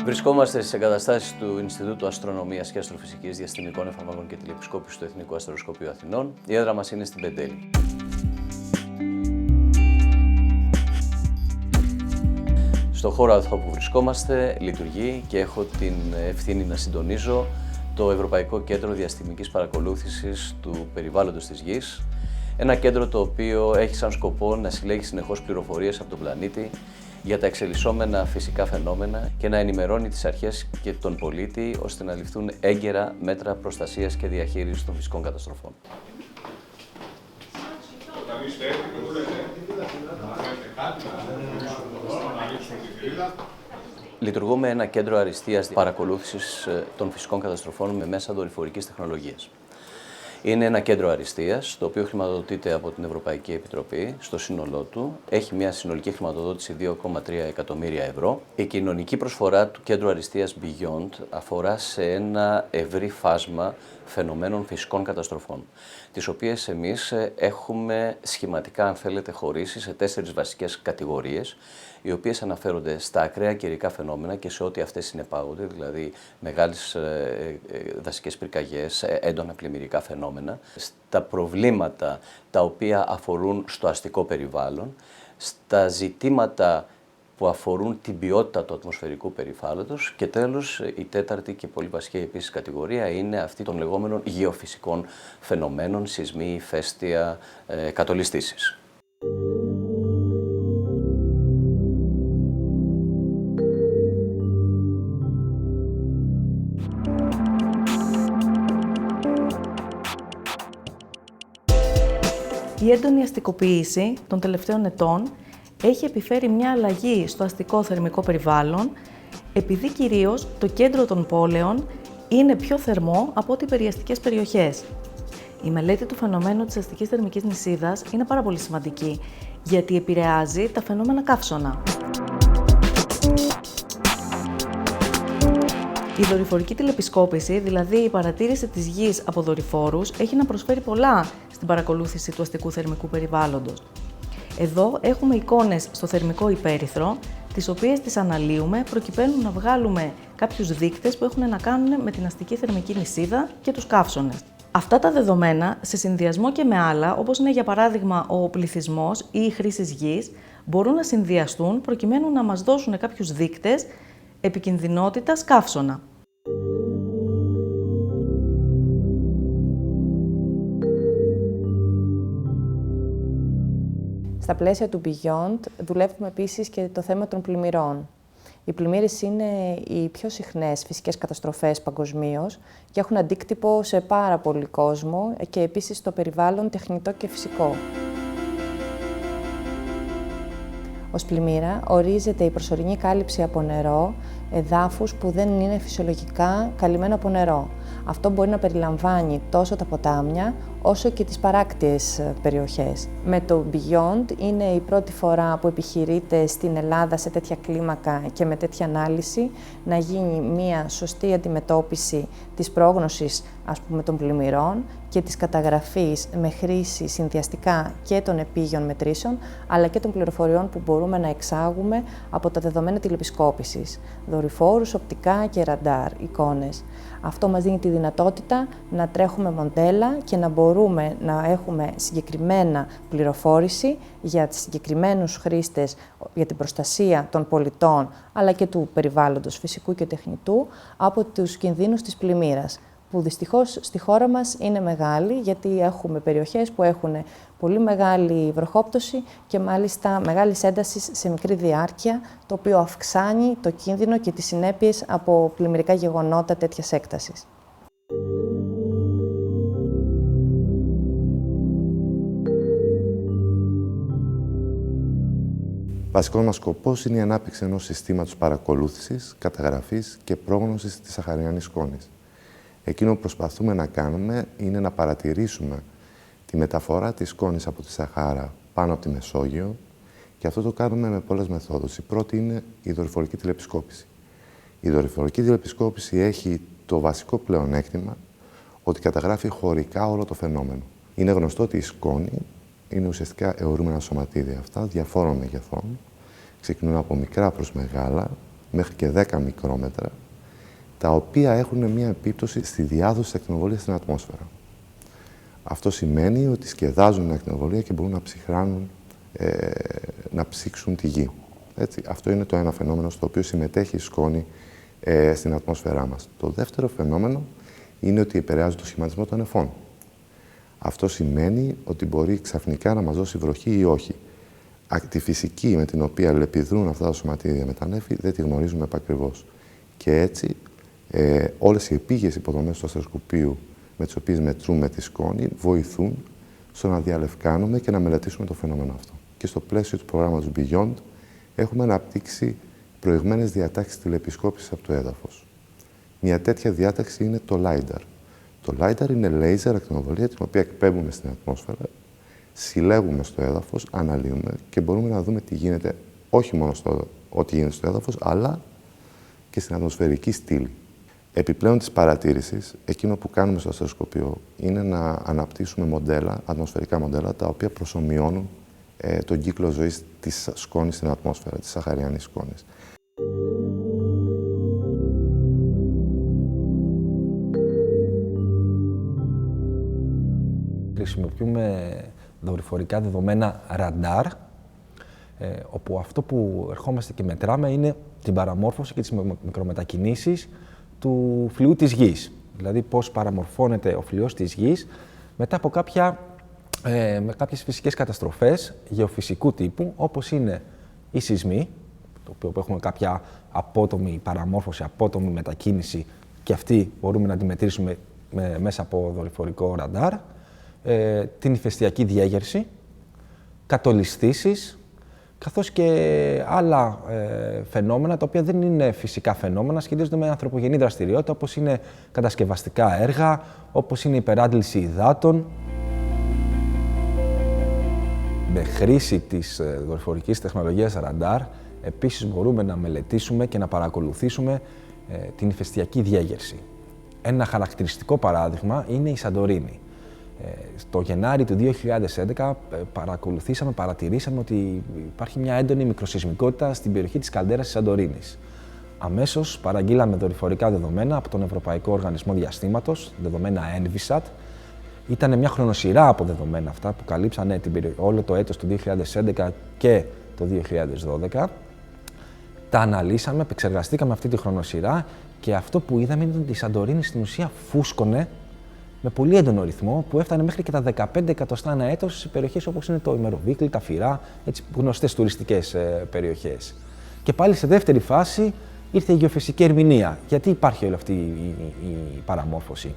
Βρισκόμαστε στις εγκαταστάσεις του Ινστιτούτου Αστρονομίας και Αστροφυσικής Διαστημικών Εφαρμογών και Τηλεπισκόπησης του Εθνικού Αστροσκοπείου Αθηνών. Η έδρα μας είναι στην Πεντέλη. Στο χώρο αυτό που βρισκόμαστε λειτουργεί και έχω την ευθύνη να συντονίζω το Ευρωπαϊκό Κέντρο Διαστημικής Παρακολούθησης του Περιβάλλοντος της Γης. Ένα κέντρο το οποίο έχει σαν σκοπό να συλλέγει συνεχώς πληροφορίες από τον πλανήτη για τα εξελισσόμενα φυσικά φαινόμενα και να ενημερώνει τις αρχές και τον πολίτη ώστε να ληφθούν έγκαιρα μέτρα προστασίας και διαχείρισης των φυσικών καταστροφών. Λειτουργούμε ένα κέντρο αριστείας παρακολούθησης των φυσικών καταστροφών με μέσα δορυφορικής τεχνολογίας. Είναι ένα κέντρο αριστείας, το οποίο χρηματοδοτείται από την Ευρωπαϊκή Επιτροπή στο σύνολό του. Έχει μια συνολική χρηματοδότηση 2,3 εκατομμύρια ευρώ. Η κοινωνική προσφορά του κέντρου αριστείας Beyond αφορά σε ένα ευρύ φάσμα φαινομένων φυσικών καταστροφών, τις οποίες εμείς έχουμε σχηματικά, αν θέλετε, χωρίσει σε 4 βασικές κατηγορίες, οι οποίες αναφέρονται στα ακραία καιρικά φαινόμενα και σε ό,τι αυτές συνεπάγονται, δηλαδή μεγάλες δασικές πυρκαγιές, έντονα πλημμυρικά φαινόμενα, στα προβλήματα τα οποία αφορούν στο αστικό περιβάλλον, στα ζητήματα που αφορούν την ποιότητα του ατμοσφαιρικού περιβάλλοντος και τέλος η τέταρτη και πολύ βασική επίσης κατηγορία είναι αυτή των λεγόμενων γεωφυσικών φαινομένων, σεισμοί, ηφαίστεια, κατολιστήσεις. Η έντονη αστικοποίηση των τελευταίων ετών έχει επιφέρει μια αλλαγή στο αστικό θερμικό περιβάλλον, επειδή κυρίως το κέντρο των πόλεων είναι πιο θερμό από ό,τι οι περιαστικές περιοχές. Η μελέτη του φαινομένου της αστικής θερμικής νησίδας είναι πάρα πολύ σημαντική, γιατί επηρεάζει τα φαινόμενα καύσωνα. Η δορυφορική τηλεπισκόπηση, δηλαδή η παρατήρηση της Γης από δορυφόρους, έχει να προσφέρει πολλά στην παρακολούθηση του αστικού θερμικού περιβάλλοντος. Εδώ έχουμε εικόνες στο θερμικό υπέρυθρο, τις οποίες τις αναλύουμε προκειμένου να βγάλουμε κάποιους δείκτες που έχουν να κάνουν με την αστική θερμική νησίδα και τους καύσωνες. Αυτά τα δεδομένα, σε συνδυασμό και με άλλα, όπως είναι για παράδειγμα ο πληθυσμός ή η χρήση γης, μπορούν να συνδυαστούν προκειμένου να μας δώσουν κάποιους δείκτες επικινδυνότητας καύσωνα. Στα πλαίσια του Beyond δουλεύουμε επίσης και το θέμα των πλημμυρών. Οι πλημμύρες είναι οι πιο συχνές φυσικές καταστροφές παγκοσμίως και έχουν αντίκτυπο σε πάρα πολύ κόσμο και επίσης στο περιβάλλον τεχνητό και φυσικό. Ως πλημμύρα ορίζεται η προσωρινή κάλυψη από νερό εδάφους που δεν είναι φυσιολογικά καλυμμένο από νερό. Αυτό μπορεί να περιλαμβάνει τόσο τα ποτάμια όσο και τις παράκτιες περιοχές. Με το Beyond είναι η πρώτη φορά που επιχειρείται στην Ελλάδα σε τέτοια κλίμακα και με τέτοια ανάλυση να γίνει μια σωστή αντιμετώπιση της πρόγνωσης, των πλημμυρών και της καταγραφής με χρήση συνδυαστικά και των επίγειων μετρήσεων, αλλά και των πληροφοριών που μπορούμε να εξάγουμε από τα δεδομένα τηλεπισκόπησης, δορυφόρους, οπτικά και ραντάρ, εικόνες. Αυτό μας δίνει τη δυνατότητα να τρέχουμε μοντέλα και να μπορούμε να έχουμε συγκεκριμένα πληροφόρηση για τις συγκεκριμένους χρήστες, για την προστασία των πολιτών, αλλά και του περιβάλλοντος φυσικού και τεχνητού από τους κινδύνους της πλημμύρας, που δυστυχώς στη χώρα μας είναι μεγάλη, γιατί έχουμε περιοχές που έχουν πολύ μεγάλη βροχόπτωση και μάλιστα μεγάλης έντασης σε μικρή διάρκεια, το οποίο αυξάνει το κίνδυνο και τις συνέπειες από πλημμυρικά γεγονότα τέτοιας έκτασης. Βασικός μας σκοπός είναι η ανάπτυξη ενός συστήματος παρακολούθησης, καταγραφής και πρόγνωσης της σαχαριανής σκόνης. Εκείνο που προσπαθούμε να κάνουμε είναι να παρατηρήσουμε τη μεταφορά της σκόνης από τη Σαχάρα πάνω από τη Μεσόγειο και αυτό το κάνουμε με πολλές μεθόδους. Η πρώτη είναι η δορυφορική τηλεπισκόπηση. Η δορυφορική τηλεπισκόπηση έχει το βασικό πλεονέκτημα ότι καταγράφει χωρικά όλο το φαινόμενο. Είναι γνωστό ότι η σκόνη είναι ουσιαστικά αιωρούμενα σωματίδια αυτά, διαφόρων μεγεθών, ξεκινούν από μικρά προς μεγάλα μέχρι και 10 μικρόμετρα, τα οποία έχουν μια επίπτωση στη διάδοση της ακτινοβολίας στην ατμόσφαιρα. Αυτό σημαίνει ότι σκεδάζουν την ακτινοβολία και μπορούν να ψυχράνουν, να ψήξουν τη γη. Έτσι. Αυτό είναι το ένα φαινόμενο στο οποίο συμμετέχει η σκόνη στην ατμόσφαιρά μας. Το δεύτερο φαινόμενο είναι ότι επηρεάζει το σχηματισμό των νεφών. Αυτό σημαίνει ότι μπορεί ξαφνικά να μας δώσει βροχή ή όχι. Τη φυσική με την οποία αλληλεπιδρούν αυτά τα σωματίδια με τα νέφη δεν τη γνωρίζουμε επακριβώς. Και έτσι όλες οι επίγειες υποδομές του αστεροσκοπείου με τις οποίες μετρούμε τη σκόνη βοηθούν στο να διαλευκάνουμε και να μελετήσουμε το φαινόμενο αυτό. Και στο πλαίσιο του προγράμματος Beyond έχουμε αναπτύξει προηγμένες διατάξεις τηλεεπισκόπησης από το έδαφος. Μια τέτοια διάταξη είναι το LiDAR. Το LiDAR είναι λέιζερ ακτινοβολία την οποία εκπέμπουμε στην ατμόσφαιρα, συλλέγουμε στο έδαφος, αναλύουμε και μπορούμε να δούμε τι γίνεται όχι μόνο ό,τι γίνεται στο έδαφος, αλλά και στην ατμοσφαιρική στήλη. Επιπλέον της παρατήρησης, εκείνο που κάνουμε στο αστεροσκοπείο είναι να αναπτύσσουμε μοντέλα, ατμοσφαιρικά μοντέλα, τα οποία προσομοιώνουν τον κύκλο ζωής της σκόνης στην ατμόσφαιρα, της σαχαριανής σκόνης. Χρησιμοποιούμε δορυφορικά δεδομένα ραντάρ, όπου αυτό που ερχόμαστε και μετράμε είναι την παραμόρφωση και τις μικρομετακινήσεις του φλοιού της Γης. Δηλαδή πώς παραμορφώνεται ο φλοιός της Γης μετά από με κάποιες φυσικές καταστροφές γεωφυσικού τύπου, όπως είναι οι σεισμοί, το οποίο έχουμε κάποια απότομη παραμόρφωση, απότομη μετακίνηση και αυτή μπορούμε να τη μετρήσουμε μέσα από δορυφορικό ραντάρ, την ηφαιστειακή διέγερση, κατολισθήσεις, καθώς και άλλα φαινόμενα, τα οποία δεν είναι φυσικά φαινόμενα, σχετίζονται με ανθρωπογενή δραστηριότητα, όπως είναι κατασκευαστικά έργα, όπως είναι υπεράντληση υδάτων. Με χρήση της δορυφορικής τεχνολογίας ραντάρ, επίσης μπορούμε να μελετήσουμε και να παρακολουθήσουμε την ηφαιστειακή διέγερση. Ένα χαρακτηριστικό παράδειγμα είναι η Σαντορίνη. Το Γενάρη του 2011 παρατηρήσαμε ότι υπάρχει μια έντονη μικροσεισμικότητα στην περιοχή της καλντέρας της Σαντορίνης. Αμέσως παραγγείλαμε δορυφορικά δεδομένα από τον Ευρωπαϊκό Οργανισμό Διαστήματος, δεδομένα Envisat. Ήταν μια χρονοσυρά από δεδομένα αυτά που καλύψανε όλο το έτος του 2011 και το 2012. Τα αναλύσαμε, επεξεργαστήκαμε αυτή τη χρονοσυρά και αυτό που είδαμε είναι ότι η Σαντορίνη στην ουσία φούσκωνε με πολύ έντονο ρυθμό που έφτανε μέχρι και τα 15 εκατοστά ανά έτος σε περιοχές όπως είναι το Ημεροβίκλι, τα Φυρά, έτσι γνωστές τουριστικές περιοχές. Και πάλι σε δεύτερη φάση ήρθε η γεωφυσική ερμηνεία. Γιατί υπάρχει όλη αυτή η παραμόρφωση.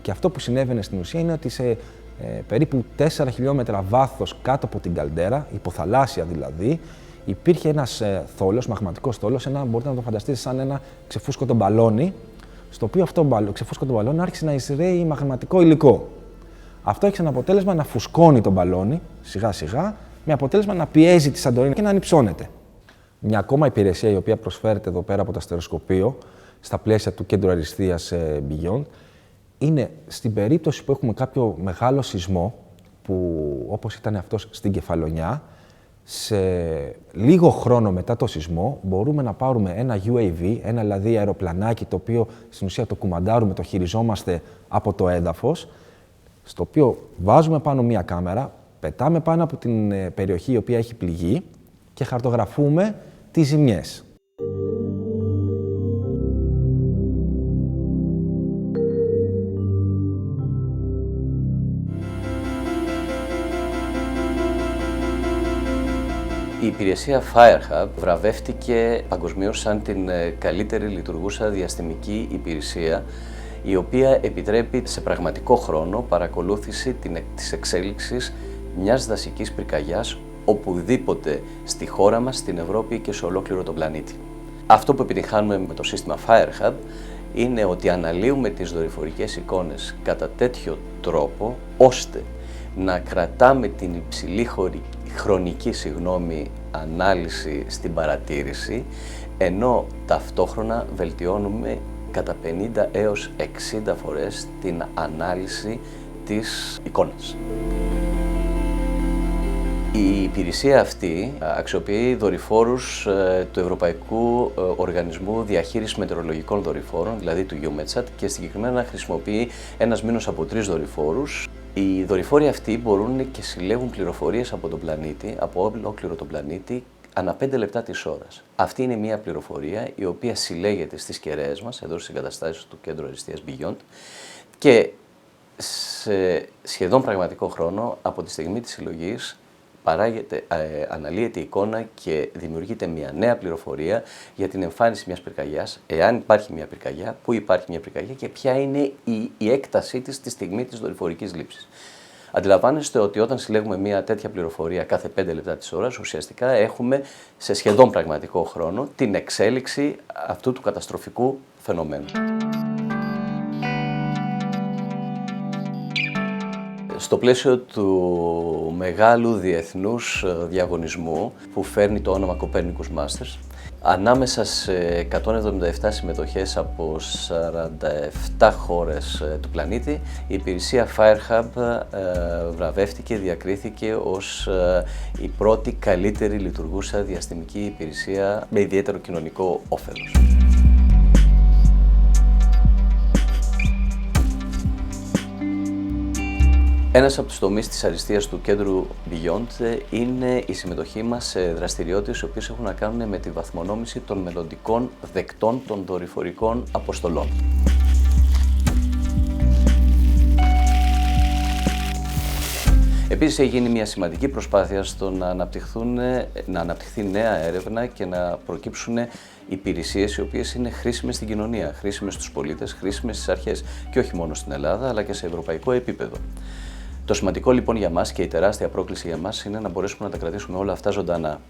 Και αυτό που συνέβαινε στην ουσία είναι ότι σε περίπου 4 χιλιόμετρα βάθος κάτω από την καλντέρα, υποθαλάσσια δηλαδή, υπήρχε ένας θόλος, μαγματικός θόλος, μπορείτε να το φανταστείτε σαν ένα ξεφούσκωτο μπαλόνι, στο οποίο αυτό ξεφούσκωτο μπαλόνι άρχισε να εισραίει μαγματικό υλικό. Αυτό έχει σαν αποτέλεσμα να φουσκώνει τον μπαλόνι σιγά σιγά, με αποτέλεσμα να πιέζει τη Σαντορίνη και να ανυψώνεται. Μια ακόμα υπηρεσία η οποία προσφέρεται εδώ πέρα από το αστεροσκοπείο, στα πλαίσια του κέντρου αριστείας Beyond, είναι στην περίπτωση που έχουμε κάποιο μεγάλο σεισμό, που όπως ήταν αυτός στην Κεφαλονιά, σε λίγο χρόνο μετά το σεισμό μπορούμε να πάρουμε ένα UAV, ένα δηλαδή αεροπλανάκι, το οποίο στην ουσία το κουμαντάρουμε, το χειριζόμαστε από το έδαφος, στο οποίο βάζουμε πάνω μία κάμερα, πετάμε πάνω από την περιοχή η οποία έχει πληγεί και χαρτογραφούμε τις ζημιές. Η υπηρεσία FireHub βραβεύτηκε παγκοσμίως σαν την καλύτερη λειτουργούσα διαστημική υπηρεσία, η οποία επιτρέπει σε πραγματικό χρόνο παρακολούθηση της εξέλιξης μιας δασικής πυρκαγιάς οπουδήποτε στη χώρα μας, στην Ευρώπη και σε ολόκληρο τον πλανήτη. Αυτό που επιτυχάνουμε με το σύστημα FireHub είναι ότι αναλύουμε τις δορυφορικές εικόνες κατά τέτοιο τρόπο, ώστε να κρατάμε την υψηλή χρονική ανάλυση στην παρατήρηση, ενώ ταυτόχρονα βελτιώνουμε κατά 50 έως 60 φορές την ανάλυση της εικόνας. Η υπηρεσία αυτή αξιοποιεί δορυφόρους του Ευρωπαϊκού Οργανισμού Διαχείρισης Μετεωρολογικών Δορυφόρων, δηλαδή του EUMETSAT, και συγκεκριμένα χρησιμοποιεί ένας μήνος από 3 δορυφόρους. Οι δορυφόροι αυτοί μπορούν και συλλέγουν πληροφορίες από τον πλανήτη, από ολόκληρο τον πλανήτη, ανά 5 λεπτά της ώρας. Αυτή είναι μια πληροφορία η οποία συλλέγεται στις κεραίες μας, εδώ στις εγκαταστάσεις του Κέντρου Αριστείας Beyond, και σε σχεδόν πραγματικό χρόνο, από τη στιγμή της συλλογής, αναλύεται η εικόνα και δημιουργείται μια νέα πληροφορία για την εμφάνιση μιας πυρκαγιάς, εάν υπάρχει μια πυρκαγιά, πού υπάρχει μια πυρκαγιά και ποια είναι η έκτασή της στη στιγμή της δορυφορικής λήψης. Αντιλαμβάνεστε ότι όταν συλλέγουμε μια τέτοια πληροφορία κάθε 5 λεπτά της ώρας, ουσιαστικά έχουμε σε σχεδόν πραγματικό χρόνο την εξέλιξη αυτού του καταστροφικού φαινομένου. Στο πλαίσιο του μεγάλου διεθνούς διαγωνισμού που φέρνει το όνομα Copernicus Masters, ανάμεσα σε 177 συμμετοχές από 47 χώρες του πλανήτη, η υπηρεσία FireHub βραβεύτηκε, διακρίθηκε ως η πρώτη καλύτερη λειτουργούσα διαστημική υπηρεσία με ιδιαίτερο κοινωνικό όφελος. Ένας από τους τομείς της αριστείας του κέντρου Beyond είναι η συμμετοχή μας σε δραστηριότητες οι οποίες έχουν να κάνουν με τη βαθμονόμηση των μελλοντικών δεκτών των δορυφορικών αποστολών. Επίσης, έχει γίνει μια σημαντική προσπάθεια στο να αναπτυχθεί νέα έρευνα και να προκύψουν υπηρεσίες οι οποίες είναι χρήσιμες στην κοινωνία, χρήσιμες στους πολίτες, χρήσιμες στις αρχές και όχι μόνο στην Ελλάδα αλλά και σε ευρωπαϊκό επίπεδο. Το σημαντικό λοιπόν για μας και η τεράστια πρόκληση για μας είναι να μπορέσουμε να τα κρατήσουμε όλα αυτά ζωντανά.